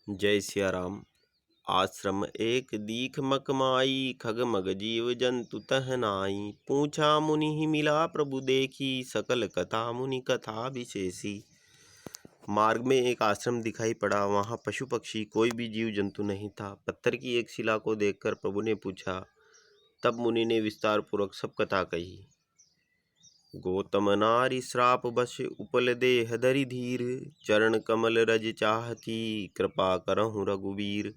जय सिया राम। आश्रम एक दीख मकमाई, खग मग जीव जंतु तह नाई। पूछा मुनि ही मिला प्रभु देखी, सकल कथा मुनि कथा विशेषी। मार्ग में एक आश्रम दिखाई पड़ा। वहां पशु पक्षी कोई भी जीव जंतु नहीं था। पत्थर की एक शिला को देखकर प्रभु ने पूछा। तब मुनि ने विस्तार पूर्वक सब कथा कही। गौतम नारी श्राप बश उपल देह धरि धीर, चरण कमल रज चाहती, कृपा करहु रघुवीर।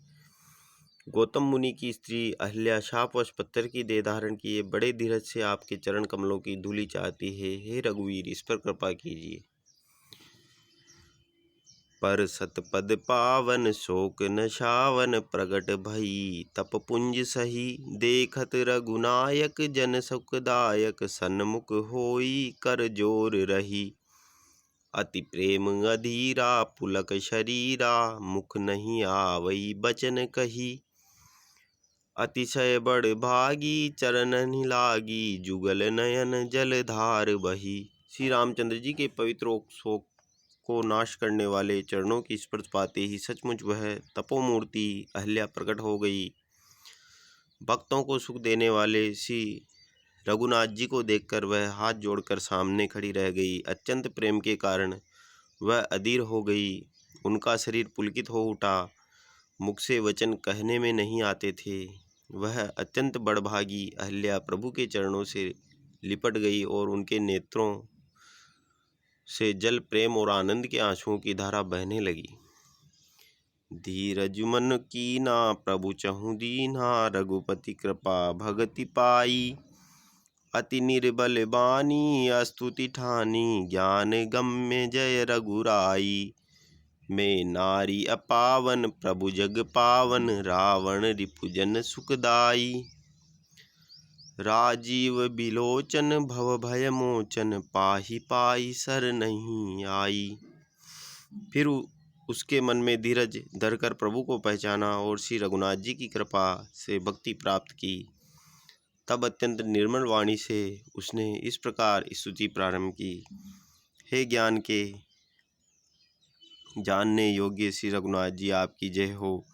गौतम मुनि की स्त्री अहल्या शापवश पत्थर की देह धारण किए बड़े धीरज से आपके चरण कमलों की धूलि चाहती है। हे रघुवीर, इस पर कृपा कीजिए। पर सतपद पावन शोक नशावन, प्रगट भई तप पुंज सही। देखत रघुनायक जन सुखदायक, सन्मुख होई कर जोर रही। अति प्रेम अधीरा पुलक शरीरा, मुख नहीं आवई बचन कही। अतिशय बड़ भागी चरणन लागी, जुगल नयन जलधार बही। श्री रामचंद्र जी के पवित्र शोक को नाश करने वाले चरणों की स्पर्श पाते ही सचमुच वह तपोमूर्ति अहल्या प्रकट हो गई। भक्तों को सुख देने वाले श्री रघुनाथ जी को देखकर वह हाथ जोड़कर सामने खड़ी रह गई। अत्यंत प्रेम के कारण वह अधीर हो गई। उनका शरीर पुलकित हो उठा। मुख से वचन कहने में नहीं आते थे। वह अत्यंत बड़भागी अहल्या प्रभु के चरणों से लिपट गई और उनके नेत्रों से जल प्रेम और आनंद के आंसुओं की धारा बहने लगी। धीरज मन कीना प्रभु चहु दीन्हा, रघुपति कृपा भगति पाई। अति निर्बल बानी स्तुति ठानी, ज्ञान गम्य जय रघुराई। मैं नारी अपावन प्रभु जग पावन, रावण रिपुजन सुखदाई। राजीव बिलोचन भव भय मोचन, पाहि पाहि सर नहीं आई। फिर उसके मन में धीरज धरकर प्रभु को पहचाना और श्री रघुनाथ जी की कृपा से भक्ति प्राप्त की। तब अत्यंत निर्मल वाणी से उसने इस प्रकार स्तुति प्रारंभ की। हे ज्ञान के जानने योग्य श्री रघुनाथ जी, आपकी जय हो।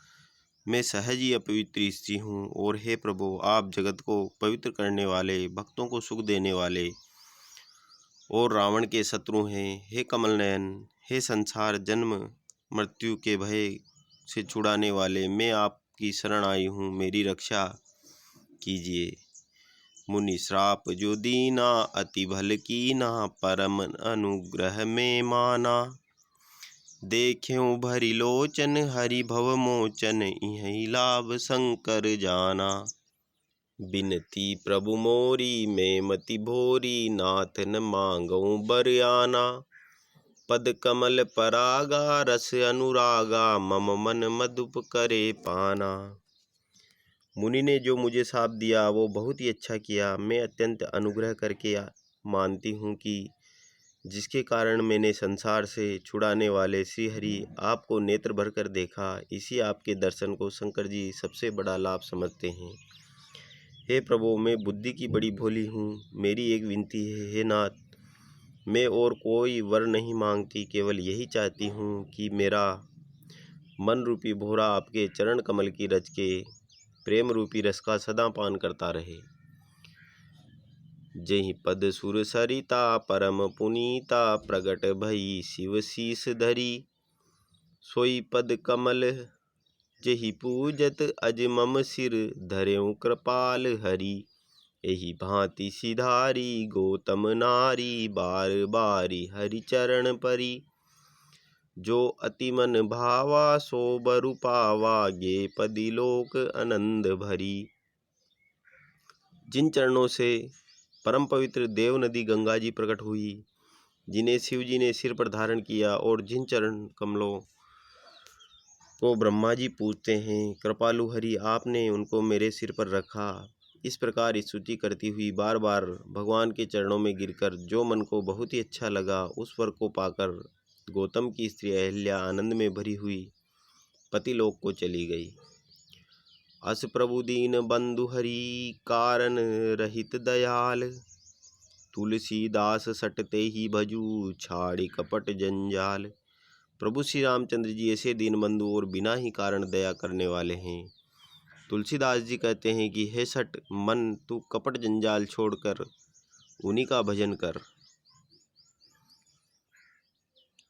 मैं सहज ही अपवित्र स्त्री हूँ, और हे प्रभु, आप जगत को पवित्र करने वाले, भक्तों को सुख देने वाले और रावण के शत्रु हैं। हे कमल नयन, हे संसार जन्म मृत्यु के भय से छुड़ाने वाले, मैं आपकी शरण आई हूँ, मेरी रक्षा कीजिए। मुनि श्राप जो दीना, अति भल कीना, परम अनुग्रह में माना। देख्यूं भरी लोचन हरि भव मोचन, इहि लाभ शंकर जाना। बिनती प्रभु मोरी मैं मति भोरी, नाथ न मांगऊं बर आना। पद कमल परागा रस अनुरागा, मम मन मधुप करे पाना। मुनि ने जो मुझे शाप दिया वो बहुत ही अच्छा किया। मैं अत्यंत अनुग्रह करके मानती हूँ कि जिसके कारण मैंने संसार से छुड़ाने वाले श्री हरि आपको नेत्र भर कर देखा, इसी आपके दर्शन को शंकर जी सबसे बड़ा लाभ समझते हैं। हे प्रभु, मैं बुद्धि की बड़ी भोली हूँ। मेरी एक विनती है, हे नाथ, मैं और कोई वर नहीं मांगती, केवल यही चाहती हूँ कि मेरा मन रूपी भोरा आपके चरण कमल की रज के प्रेम रूपी रस का सदा पान करता रहे। जहि पद सुर सरिता परम पुनीता, प्रगट भई शिव शीस धरी। सोई पद कमल जहि पूजत, अज मम सिर धर्यों कृपाल हरि। एहि भांति सिधारी गौतम नारी, बार बारी हरि चरण परी। जो अति मन भावा सो बरु पावा, गे पदी लोक आनंद भरी। जिन चरणों से परम पवित्र देव नदी गंगा जी प्रकट हुई, जिन्हें शिव जी ने सिर पर धारण किया, और जिन चरण कमलों को ब्रह्मा जी पूजते हैं, कृपालु हरि आपने उनको मेरे सिर पर रखा। इस प्रकार स्तुति करती हुई बार बार भगवान के चरणों में गिरकर जो मन को बहुत ही अच्छा लगा, उस वर को पाकर गौतम की स्त्री अहल्या आनंद में भरी हुई पतिलोक को चली गई। अस प्रभु दीन बंधु हरि, कारण रहित दयाल। तुलसीदास सटते ही भजू, छाड़ी कपट जंजाल। प्रभु श्री रामचंद्र जी ऐसे दीनबंधु और बिना ही कारण दया करने वाले हैं। तुलसीदास जी कहते हैं कि हे सठ मन, तू कपट जंजाल छोड़कर उन्हीं का भजन कर।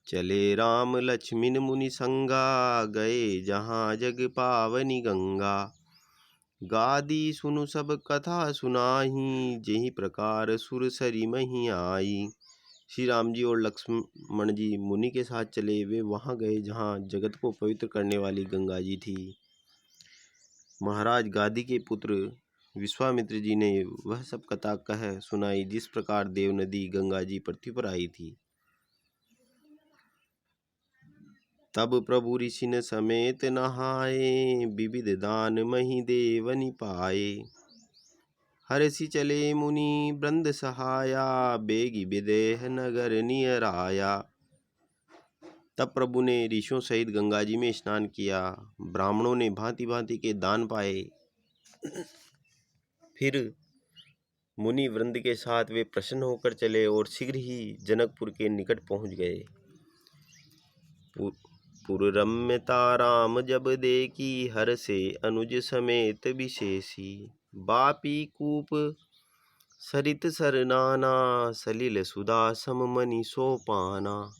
चले राम लक्ष्मण मुनि संगा, गए जहाँ जग पावनी गंगा। गादी सुनु सब कथा सुनाही, जेहि प्रकार सुर सरी मही आई। श्री राम जी और लक्ष्मण जी मुनि के साथ चले। वे वहां गए जहां जगत को पवित्र करने वाली गंगा जी थी। महाराज गादी के पुत्र विश्वामित्र जी ने वह सब कथा कह सुनाई, जिस प्रकार देव नदी गंगा जी पृथ्वी पर आई थी। तब प्रभु ऋषि न समेत नहाए, विविध दान मही देवनि पाए। हरसि चले मुनि वृंद सहाया, बेगी विदेह नगर नियर आया। तब प्रभु ने ऋषियों सहित गंगा जी में स्नान किया। ब्राह्मणों ने भांति भांति के दान पाए। फिर मुनि वृंद के साथ वे प्रसन्न होकर चले और शीघ्र ही जनकपुर के निकट पहुंच गए। पुररम्यता राम जब देखी, हर से अनुज समेत विशेषी। बापी कूप सरित सरनाना, सलिल सुधा सम मनि सोपाना।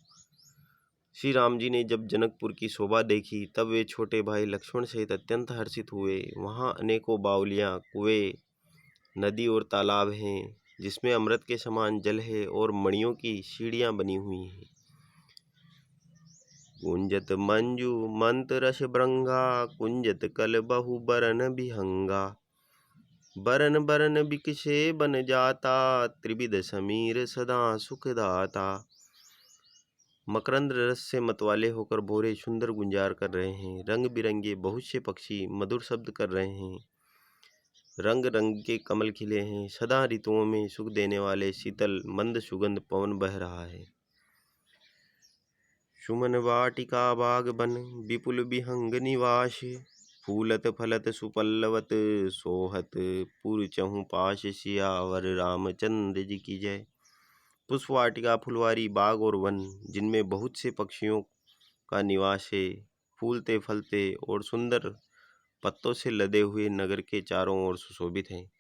श्री राम जी ने जब जनकपुर की शोभा देखी, तब वे छोटे भाई लक्ष्मण सहित अत्यंत हर्षित हुए। वहाँ अनेकों बावलियाँ, कुएं, नदी और तालाब हैं, जिसमें अमृत के समान जल है और मणियों की सीढ़ियाँ बनी हुई हैं। कुंजत मंजू मंत रस भृंगा, कुंजत कल बहु बरन विहंगा। बरन बरन बिकसे बन जाता, त्रिविध समीर सदा सुखदाता। मकरंद रस से मतवाले होकर भोरे सुंदर गुंजार कर रहे हैं। रंग बिरंगे बहुत से पक्षी मधुर शब्द कर रहे हैं। रंग रंग के कमल खिले हैं। सदा ऋतुओं में सुख देने वाले शीतल मंद सुगंध पवन बह रहा है। सुमन वाटिका बाग बन, विपुल विहंग निवास। फूलत फलत सुपल्लवत, सोहत पुर चहु पाश। सियावर रामचंद्र जी की जय। पुष्प वाटिका, फुलवारी, बाग और वन, जिनमें बहुत से पक्षियों का निवास है। फूलते फलते और सुंदर पत्तों से लदे हुए नगर के चारों ओर सुशोभित हैं।